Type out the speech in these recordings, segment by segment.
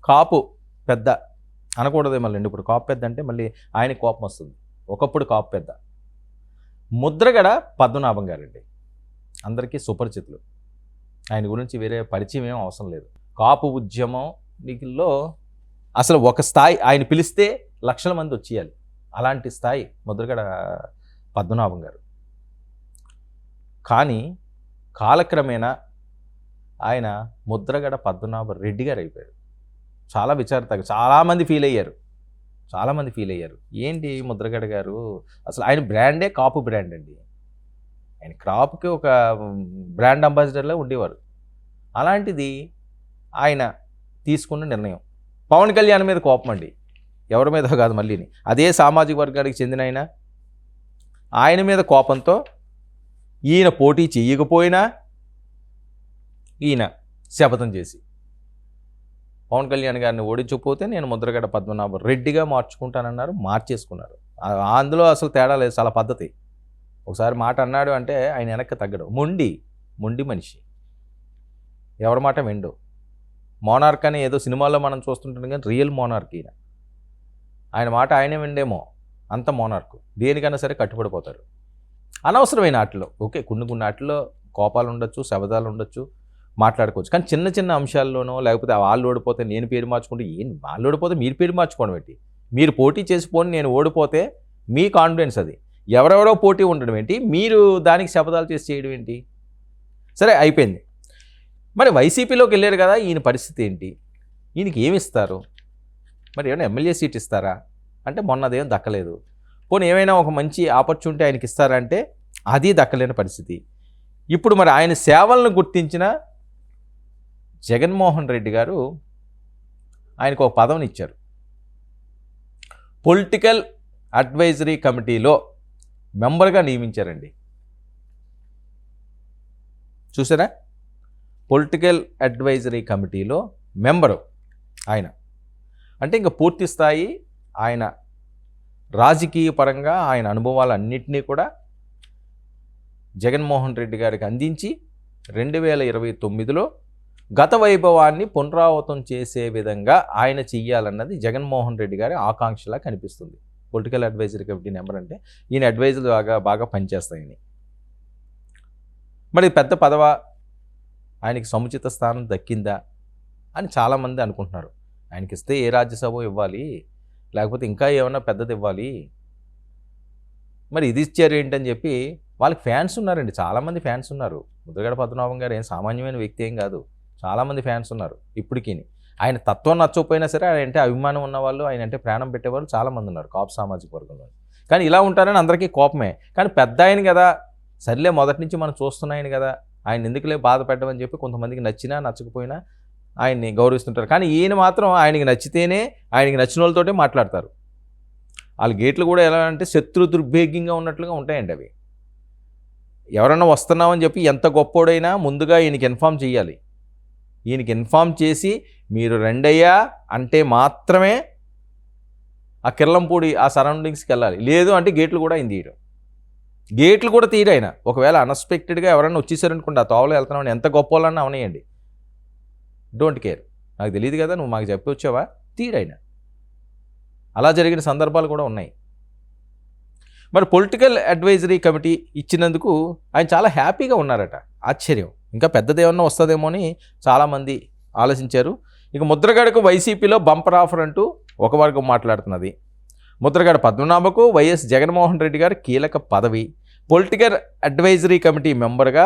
కాపు పెద్ద అనకూడదే మళ్ళీ. ఇప్పుడు కాపు పెద్ద అంటే మళ్ళీ ఆయనకి కోపం వస్తుంది. ఒకప్పుడు కాపు పెద్ద ముద్రగడ పద్మనాభం గారండి, అందరికీ సుపరిచితులు. ఆయన గురించి వేరే పరిచయం ఏం అవసరం లేదు. కాపు ఉద్యమం వీటిల్లో అసలు ఒక స్థాయి, ఆయన పిలిస్తే లక్షల మంది వచ్చేయాలి, అలాంటి స్థాయి ముద్రగడ పద్మనాభం గారు. కానీ కాలక్రమేణా ఆయన ముద్రగడ పద్మనాభ రెడ్డి గారు అయిపోయారు. చాలా విచారత, చాలామంది ఫీల్ అయ్యారు. ఏంటి ముద్రగడ గారు అసలు ఆయన బ్రాండే కాపు బ్రాండ్ అండి. ఆయన క్రాప్కి ఒక బ్రాండ్ అంబాసిడర్లో ఉండేవారు. అలాంటిది ఆయన తీసుకున్న నిర్ణయం. పవన్ కళ్యాణ్ మీద కోపం అండి, ఎవరి మీద కాదు మళ్ళీని, అదే సామాజిక వర్గానికి చెందిన ఆయన మీద కోపంతో ఈయన పోటీ చేయకపోయినా ఈయన శపథం చేసి పవన్ కళ్యాణ్ గారిని ఓడించకపోతే నేను ముద్రగడ పద్మనాభ రెడ్డిగా మార్చుకుంటానన్నారు. మార్చేసుకున్నారు. అందులో అసలు తేడా లేదు, చాలా పద్ధతి. ఒకసారి మాట అన్నాడు అంటే ఆయన వెనక్కి తగ్గడు. మొండి మనిషి, ఎవరి మాట విండు. మోనార్క్ అని ఏదో సినిమాల్లో మనం చూస్తుంటాం కానీ రియల్ మోనార్క్ ఈయన. ఆయన మాట ఆయనే విండేమో, అంత మోనార్క్. దేనికైనా సరే కట్టుబడిపోతారు. అనవసరమైన ఆటల్లో ఓకే, కొన్ని ఆటల్లో కోపాలు ఉండొచ్చు, శబదాలు ఉండొచ్చు, మాట్లాడుకోవచ్చు. కానీ చిన్న చిన్న అంశాల్లోనో లేకపోతే వాళ్ళు ఓడిపోతే నేను పేరు మార్చుకుంటే వాళ్ళు ఓడిపోతే మీరు పేరు మార్చుకోవడం ఏంటి? మీరు పోటీ చేసిపోని నేను ఓడిపోతే మీ కాన్ఫిడెన్స్ అది. ఎవరెవరో పోటీ ఉండడం ఏంటి, మీరు దానికి శపథాలు చేసి చేయడం ఏంటి? సరే అయిపోయింది. మరి వైసీపీలోకి వెళ్ళారు కదా, ఈయన పరిస్థితి ఏంటి? ఈయనకి ఏమి ఇస్తారు? మరి ఏమైనా ఎమ్మెల్యే సీట్ ఇస్తారా అంటే మొన్నదేం దక్కలేదు. పోనీ ఏమైనా ఒక మంచి ఆపర్చునిటీ ఆయనకి ఇస్తారంటే అది దక్కలేని పరిస్థితి. ఇప్పుడు మరి ఆయన సేవలను గుర్తించిన జగన్మోహన్ రెడ్డి గారు ఆయనకు ఒక పదవిని ఇచ్చారు. పొలిటికల్ అడ్వైజరీ కమిటీలో మెంబర్గా నియమించారండి. చూసారా, పొలిటికల్ అడ్వైజరీ కమిటీలో మెంబరు ఆయన. అంటే ఇంకా పూర్తి స్థాయి ఆయన రాజకీయ పరంగా ఆయన అనుభవాలన్నింటినీ కూడా జగన్మోహన్ రెడ్డి గారికి అందించి 2029లో గత వైభవాన్ని పునరావృతం చేసే విధంగా ఆయన చెయ్యాలన్నది జగన్మోహన్ రెడ్డి గారి ఆకాంక్షలా కనిపిస్తుంది. పొలిటికల్ అడ్వైజరీ కమిటీ నెంబర్ అంటే ఈయన అడ్వైజర్ బాగా పనిచేస్తాయని. మరి పెద్ద పదవ ఆయనకి సముచిత స్థానం దక్కిందా అని చాలామంది అనుకుంటున్నారు. ఆయనకి ఇస్తే ఏ రాజ్యసభ ఇవ్వాలి, లేకపోతే ఇంకా ఏమన్నా పెద్దది ఇవ్వాలి, మరి ఇది ఇచ్చారు ఏంటని చెప్పి వాళ్ళకి ఫ్యాన్స్ ఉన్నారండి, చాలామంది ఫ్యాన్స్ ఉన్నారు. ముద్రగడ పద్మనాభం గారు ఏం సామాన్యమైన వ్యక్తి ఏం కాదు, చాలామంది ఫ్యాన్స్ ఉన్నారు ఇప్పటికీ. ఆయన తత్వం నచ్చకపోయినా సరే ఆయన అంటే అభిమానం ఉన్నవాళ్ళు, ఆయన అంటే ప్రాణం పెట్టేవాళ్ళు చాలామంది ఉన్నారు కాపు సామాజిక వర్గంలో. కానీ ఇలా ఉంటారని అందరికీ కోపమే. కానీ పెద్ద ఆయన కదా, సర్లే మొదటి నుంచి మనం చూస్తున్నాయని కదా, ఆయన ఎందుకులే బాధ పెట్టమని చెప్పి కొంతమందికి నచ్చినా నచ్చకపోయినా ఆయన్ని గౌరవిస్తుంటారు. కానీ ఈయన మాత్రం ఆయనకి నచ్చితేనే, ఆయనకి నచ్చిన వాళ్ళతోటే మాట్లాడతారు. వాళ్ళ గేట్లు కూడా ఎలా అంటే శత్రు దుర్భేగ్యంగా ఉన్నట్లుగా ఉంటాయండి అవి. ఎవరన్నా వస్తున్నామని చెప్పి ఎంత గొప్పోడైనా ముందుగా ఈయనకి ఇన్ఫామ్ చేయాలి. ఈయనకి ఇన్ఫామ్ చేసి మీరు రెండయ్యా అంటే మాత్రమే ఆ కిర్లంపూడి ఆ సరౌండింగ్స్కి వెళ్ళాలి. లేదు అంటే గేట్లు కూడా ఆయన తీయడం, గేట్లు కూడా తీయడు ఆయన. ఒకవేళ అన్ఎక్స్పెక్టెడ్గా ఎవరైనా వచ్చేసారనుకోండి, ఆ తోవలో వెళ్తున్నామని ఎంత గొప్ప వాళ్ళన్నా అవనేయండి, డోంట్ కేర్, నాకు తెలియదు కదా నువ్వు మాకు చెప్పి వచ్చావా, తీయడైనా. అలా జరిగిన సందర్భాలు కూడా ఉన్నాయి. మరి పొలిటికల్ అడ్వైజరీ కమిటీ ఇచ్చినందుకు ఆయన చాలా హ్యాపీగా ఉన్నారట. ఆశ్చర్యం, ఇంకా పెద్దదేమన్నా వస్తుందేమో అని చాలామంది ఆలోచించారు. ఇక ముద్రగడకు వైసీపీలో బంపర్ ఆఫర్ అంటూ ఒక వర్గం మాట్లాడుతున్నది. ముద్రగడ పద్మనాభకు వైఎస్ జగన్మోహన్ రెడ్డి గారు కీలక పదవి, పొలిటికల్ అడ్వైజరీ కమిటీ మెంబర్గా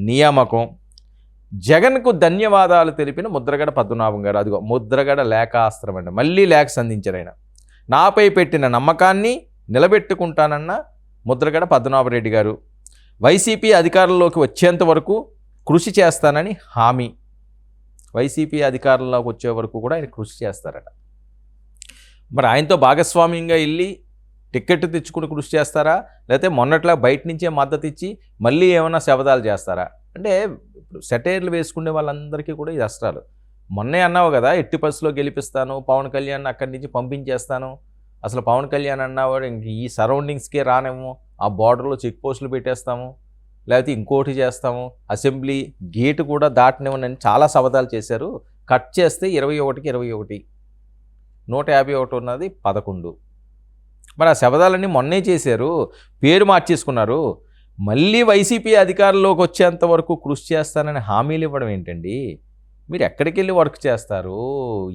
నియామకం. జగన్కు ధన్యవాదాలు తెలిపిన ముద్రగడ పద్మనాభం గారు. అదిగో ముద్రగడ లేఖాస్త్రం అండి, మళ్ళీ లేఖ సంధించారు ఆయన. నాపై పెట్టిన నమ్మకాన్ని నిలబెట్టుకుంటానన్న ముద్రగడ పద్మనాభరెడ్డి గారు. వైసీపీ అధికారంలోకి వచ్చేంత వరకు కృషి చేస్తానని హామీ. వైసీపీ అధికారంలోకి వచ్చే వరకు కూడా ఆయన కృషి చేస్తారట. మరి ఆయనతో భాగస్వామ్యంగా వెళ్ళి టికెట్ తెచ్చుకుని కృషి చేస్తారా, లేకపోతే మొన్నట్లా బయట నుంచే మద్దతు ఇచ్చి మళ్ళీ ఏమైనా శబదాలు చేస్తారా అంటే, ఇప్పుడు సెటైర్లు వేసుకునే వాళ్ళందరికీ కూడా ఇది అస్త్రాలు. మొన్నే అన్నావు కదా, ఎట్టి పరిస్థితిలో గెలిపిస్తాను, పవన్ కళ్యాణ్ అక్కడి నుంచి పంపించేస్తాను, అసలు పవన్ కళ్యాణ్ అన్నవాడు ఇంక ఈ సరౌండింగ్స్కే రానేమో, ఆ బార్డర్లో చెక్ పోస్టులు పెట్టేస్తాము, లేకపోతే ఇంకోటి చేస్తాము, అసెంబ్లీ గేటు కూడా దాటనివ్వనని చాలా శబదాలు చేశారు. కట్ చేస్తే 21కి 21, 151 ఉన్నది 11. మరి ఆ శబదాలన్నీ మొన్నే చేశారు, పేరు మార్చేసుకున్నారు. మళ్ళీ వైసీపీ అధికారంలోకి వచ్చేంత వరకు కృషి చేస్తానని హామీలు ఇవ్వడం ఏంటండి? మీరు ఎక్కడికి వెళ్ళి వర్క్ చేస్తారు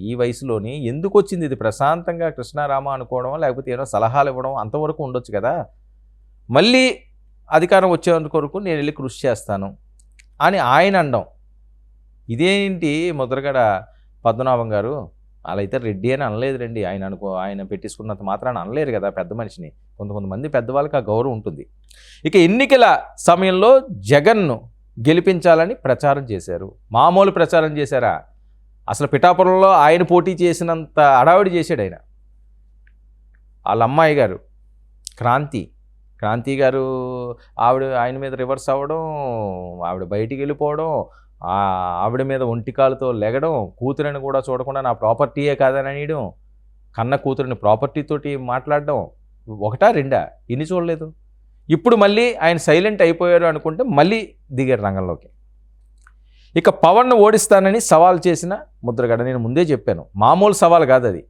ఈ వయసులోని? ఎందుకు వచ్చింది ఇది? ప్రశాంతంగా కృష్ణారామ అనుకోవడం, లేకపోతే ఏదో సలహాలు ఇవ్వడం అంతవరకు ఉండొచ్చు కదా. మళ్ళీ అధికారం వచ్చేంత వరకు నేను వెళ్ళి కృషి చేస్తాను అని ఆయన అనడం ఇదేంటి? ముద్రగడ పద్మనాభం గారు అలా అయితే రెడ్డి అని అనలేదు రండి. ఆయన పెట్టించుకున్నంత మాత్రాన్ని అనలేరు కదా పెద్ద మనిషిని. కొంతమంది పెద్దవాళ్ళకి ఆ గౌరవం ఉంటుంది. ఇక ఎన్నికల సమయంలో జగన్ను గెలిపించాలని ప్రచారం చేశారు. మామూలు ప్రచారం చేశారా? అసలు పిఠాపురంలో ఆయన పోటీ చేసినంత అడావిడి చేశాడు ఆయన. వాళ్ళ అమ్మాయి గారు క్రాంతి గారు ఆయన మీద రివర్స్ అవ్వడం, ఆవిడ బయటికి వెళ్ళిపోవడం, ఆవిడ మీద ఒంటికాలతో లెగడం, కూతురని కూడా చూడకుండా నా ప్రాపర్టీయే కాదని అనేయడం, కన్న కూతురిని ప్రాపర్టీతోటి మాట్లాడడం, ఒకటా రెండా? ఇన్ని చూడలేదు. ఇప్పుడు మళ్ళీ ఆయన సైలెంట్ అయిపోయారు అనుకుంటే మళ్ళీ దిగారు రంగంలోకి. ఇక పవన్ను ఓడిస్తానని సవాల్ చేసిన ముద్రగడ, నేను ముందే చెప్పాను, మామూలు సవాల్ కాదు అది.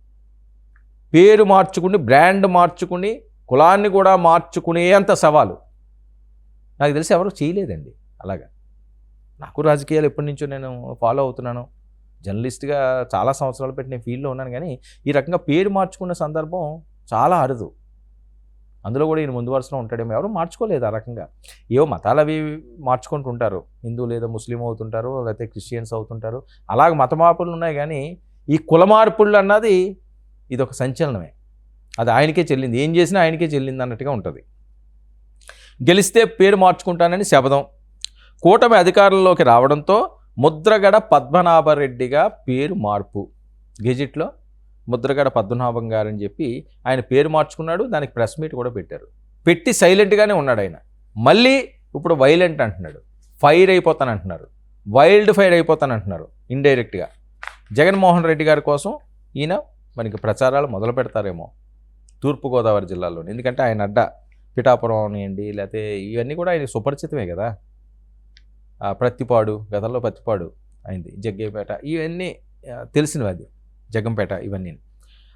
పేరు మార్చుకుని, బ్రాండ్ మార్చుకుని, కులాన్ని కూడా మార్చుకునేంత సవాలు నాకు తెలిసి ఎవరు చేయలేదండి అలాగా. నాకు రాజకీయాలు ఎప్పటి నుంచో నేను ఫాలో అవుతున్నాను, జర్నలిస్ట్గా చాలా సంవత్సరాలు పెట్టి నేను ఫీల్డ్లో ఉన్నాను. కానీ ఈ రకంగా పేరు మార్చుకున్న సందర్భం చాలా అరుదు. అందులో కూడా ఈయన ముందు వరుసలో ఉంటాడేమో. ఎవరు మార్చుకోలేదు ఆ రకంగా. ఏవో మతాలు అవి మార్చుకుంటూ ఉంటారు, హిందూ లేదా ముస్లిం అవుతుంటారు, లేకపోతే క్రిస్టియన్స్ అవుతుంటారు, అలాగ మత మార్పులు ఉన్నాయి. కానీ ఈ కుల మార్పులు అన్నది ఇది ఒక సంచలనమే. అది ఆయనకే చెల్లింది, ఏం చేసినా ఆయనకే చెల్లింది అన్నట్టుగా ఉంటుంది. గెలిస్తే పేరు మార్చుకుంటానని శపథం. కూటమి అధికారంలోకి రావడంతో ముద్రగడ పద్మనాభరెడ్డిగా పేరు మార్పు. గెజిట్లో ముద్రగడ పద్మనాభం గారు అని చెప్పి ఆయన పేరు మార్చుకున్నాడు. దానికి ప్రెస్ మీట్ కూడా పెట్టి సైలెంట్గానే ఉన్నాడు ఆయన. మళ్ళీ ఇప్పుడు వైలెంట్ అంటున్నాడు, ఫైర్ అయిపోతానంటున్నారు, వైల్డ్ ఫైర్ అయిపోతానంటున్నారు ఇండైరెక్ట్గా. జగన్మోహన్ రెడ్డి గారి కోసం ఈయన మనకి ప్రచారాలు మొదలు పెడతారేమో తూర్పుగోదావరి జిల్లాలో. ఎందుకంటే ఆయన అడ్డ పిఠాపురం అనియండి, లేకపోతే ఇవన్నీ కూడా ఆయన సుపరిచితమే కదా. ప్రత్తిపాడు, గతంలో ప్రత్తిపాడు అయింది, జగ్గేపేట, ఇవన్నీ తెలిసినవి. అది జగంపేట, ఇవన్నీ.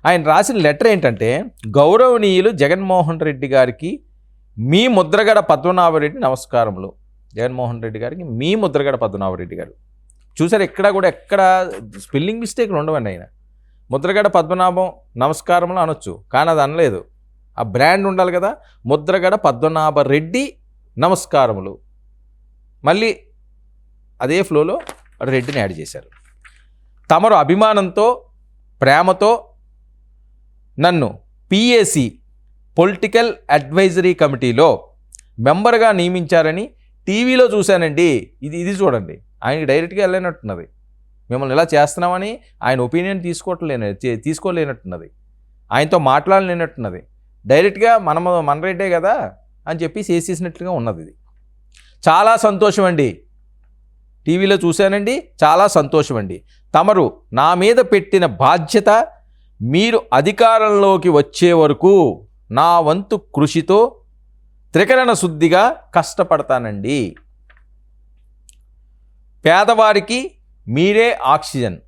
ఆయన రాసిన లెటర్ ఏంటంటే, గౌరవనీయులు జగన్మోహన్ రెడ్డి గారికి మీ ముద్రగడ పద్మనాభరెడ్డి నమస్కారములు. జగన్మోహన్ రెడ్డి గారికి మీ ముద్రగడ పద్మనాభరెడ్డి గారు. చూసారు, ఎక్కడ స్పెల్లింగ్ మిస్టేక్లు ఉండవండి. ఆయన ముద్రగడ పద్మనాభం నమస్కారములు అనొచ్చు, కానీ అది అనలేదు. ఆ బ్రాండ్ ఉండాలి కదా, ముద్రగడ పద్మనాభరెడ్డి నమస్కారములు. మళ్ళీ అదే ఫ్లోలో రెడ్డిని యాడ్ చేశారు. తమరు అభిమానంతో, ప్రేమతో నన్ను పిఏసి పొలిటికల్ అడ్వైజరీ కమిటీలో మెంబర్గా నియమించారని టీవీలో చూశానండి. ఇది చూడండి, ఆయనకి డైరెక్ట్గా వెళ్ళలేనట్టున్నది. మిమ్మల్ని ఇలా చేస్తున్నామని ఆయన ఒపీనియన్ తీసుకోలేనట్టున్నది, ఆయనతో మాట్లాడలేనట్టున్నది. డైరెక్ట్గా మన రెడ్డే కదా అని చెప్పి చేసేసినట్లుగా ఉన్నది. ఇది చాలా సంతోషం అండి, టీవీలో చూశానండి, చాలా సంతోషం అండి. తమరు నా మీద పెట్టిన బాధ్యత మీరు అధికారంలోకి వచ్చే వరకు నా వంతు కృషితో త్రికరణ శుద్ధిగా కష్టపడతానండి. పేదవారికి మీరే ఆక్సిజన్.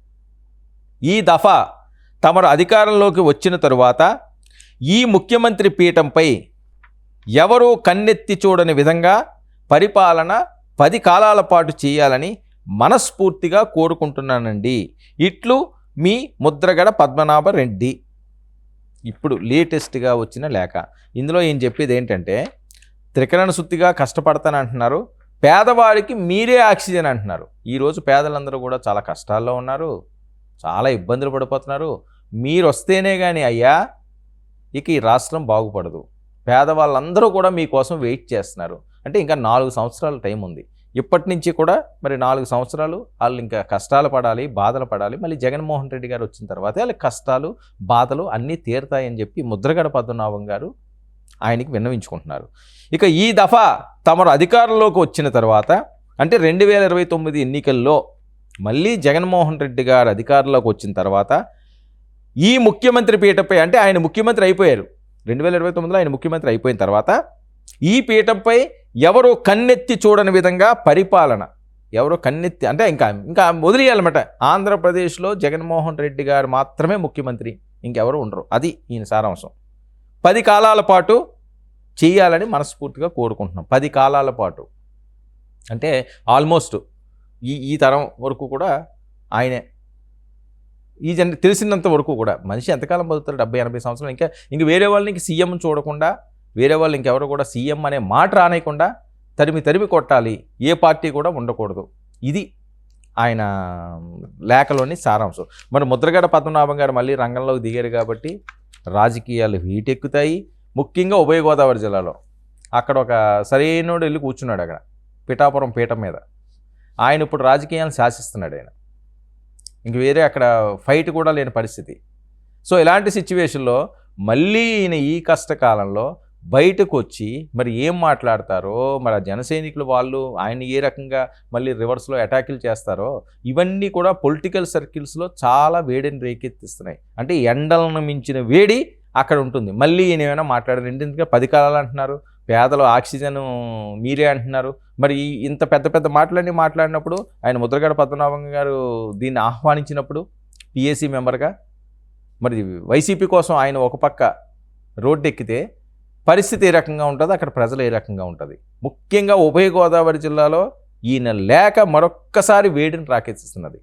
ఈ దఫా తమరు అధికారంలోకి వచ్చిన తరువాత ఈ ముఖ్యమంత్రి పీఠంపై ఎవరూ కన్నెత్తి చూడని విధంగా పరిపాలన 10 కాలాల పాటు చేయాలని మనస్ఫూర్తిగా కోరుకుంటున్నానండి. ఇట్లు మీ ముద్రగడ పద్మనాభరెడ్డి. ఇప్పుడు లేటెస్ట్గా వచ్చిన లేఖ. ఇందులో ఏం చెప్పేది ఏంటంటే, త్రికరణ శుద్ధిగా కష్టపడతానంటున్నారు, పేదవాడికి మీరే ఆక్సిజన్ అంటున్నారు. ఈరోజు పేదలందరూ కూడా చాలా కష్టాల్లో ఉన్నారు, చాలా ఇబ్బందులు పడిపోతున్నారు. మీరు వస్తేనే కానీ అయ్యా ఇక ఈ రాష్ట్రం బాగుపడదు. పేదవాళ్ళందరూ కూడా మీకోసం వెయిట్ చేస్తున్నారు. అంటే ఇంకా 4 సంవత్సరాల టైం ఉంది. ఇప్పటి నుంచి కూడా మరి 4 సంవత్సరాలు వాళ్ళు ఇంకా కష్టాలు పడాలి, బాధలు పడాలి. మళ్ళీ జగన్మోహన్ రెడ్డి గారు వచ్చిన తర్వాత వాళ్ళ కష్టాలు, బాధలు అన్నీ తీరుతాయని చెప్పి ముద్రగడ పద్మనాభం గారు ఆయనకి విన్నవించుకుంటున్నారు. ఇక ఈ దఫా తమరు అధికారంలోకి వచ్చిన తర్వాత, అంటే 2029 ఎన్నికల్లో మళ్ళీ జగన్మోహన్ రెడ్డి గారు అధికారంలోకి వచ్చిన తర్వాత ఈ ముఖ్యమంత్రి పీఠంపై, అంటే ఆయన ముఖ్యమంత్రి అయిపోయారు 2029లో, ఆయన ముఖ్యమంత్రి అయిపోయిన తర్వాత ఈ పీఠంపై ఎవరూ కన్నెత్తి చూడని విధంగా పరిపాలన ఎవరో కన్నెత్తి అంటే ఇంకా ఇంకా వదిలేయాలన్నమాట. ఆంధ్రప్రదేశ్లో జగన్మోహన్ రెడ్డి గారు మాత్రమే ముఖ్యమంత్రి, ఇంకెవరు ఉండరు. అది ఈయన సారాంశం. 10 కాలాల పాటు చేయాలని మనస్ఫూర్తిగా కోరుకుంటున్నాం. 10 కాలాల పాటు అంటే ఆల్మోస్ట్ ఈ తరం వరకు కూడా ఆయనే. ఈ తెలిసినంత వరకు కూడా మనిషి ఎంతకాలం బతుకుతారు? 70-80 సంవత్సరాలు. ఇంక వేరే వాళ్ళని సీఎం చూడకుండా, వేరే వాళ్ళు ఇంకెవరు కూడా సీఎం అనే మాట రానేయకుండా తరిమి కొట్టాలి. ఏ పార్టీ కూడా ఉండకూడదు. ఇది ఆయన లేఖలోని సారాంశం. మరి ముద్రగడ పద్మనాభం గారు మళ్ళీ రంగంలోకి దిగారు కాబట్టి రాజకీయాలు హీటెక్కుతాయి. ముఖ్యంగా ఉభయ గోదావరి జిల్లాలో అక్కడ ఒక సరైనోడు వెళ్ళి కూర్చున్నాడు అక్కడ పిఠాపురం పీఠం మీద. ఆయన ఇప్పుడు రాజకీయాలను శాసిస్తున్నాడు ఆయన. ఇంక వేరే అక్కడ ఫైట్ కూడా లేని పరిస్థితి. సో ఇలాంటి సిచ్యువేషన్లో మళ్ళీ ఈయన ఈ కష్టకాలంలో బయటకు వచ్చి మరి ఏం మాట్లాడతారో, మరి ఆ జనసైనికులు వాళ్ళు ఆయన ఏ రకంగా మళ్ళీ రివర్స్లో అటాకులు చేస్తారో, ఇవన్నీ కూడా పొలిటికల్ సర్కిల్స్లో చాలా వేడిని రేకెత్తిస్తున్నాయి. అంటే ఎండలను మించిన వేడి అక్కడ ఉంటుంది. మళ్ళీ ఈయన ఏమైనా మాట్లాడారు. ఎందుకంటే 10 కాలాలు అంటున్నారు, పేదలు ఆక్సిజన్ మీరే అంటున్నారు. మరి ఇంత పెద్ద మాటలన్నీ మాట్లాడినప్పుడు ఆయన ముద్రగడ పద్మనాభం గారు దీన్ని ఆహ్వానించినప్పుడు పిఏసీ మెంబర్గా మరి వైసీపీ కోసం ఆయన ఒక పక్క రోడ్డు ఎక్కితే పరిస్థితి ఏ రకంగా ఉంటుంది, అక్కడ ప్రజలు ఏ రకంగా ఉంటుంది. ముఖ్యంగా ఉభయ గోదావరి జిల్లాలో ఈయన లేక మరొక్కసారి వేడిని రాకెత్తిస్తున్నది.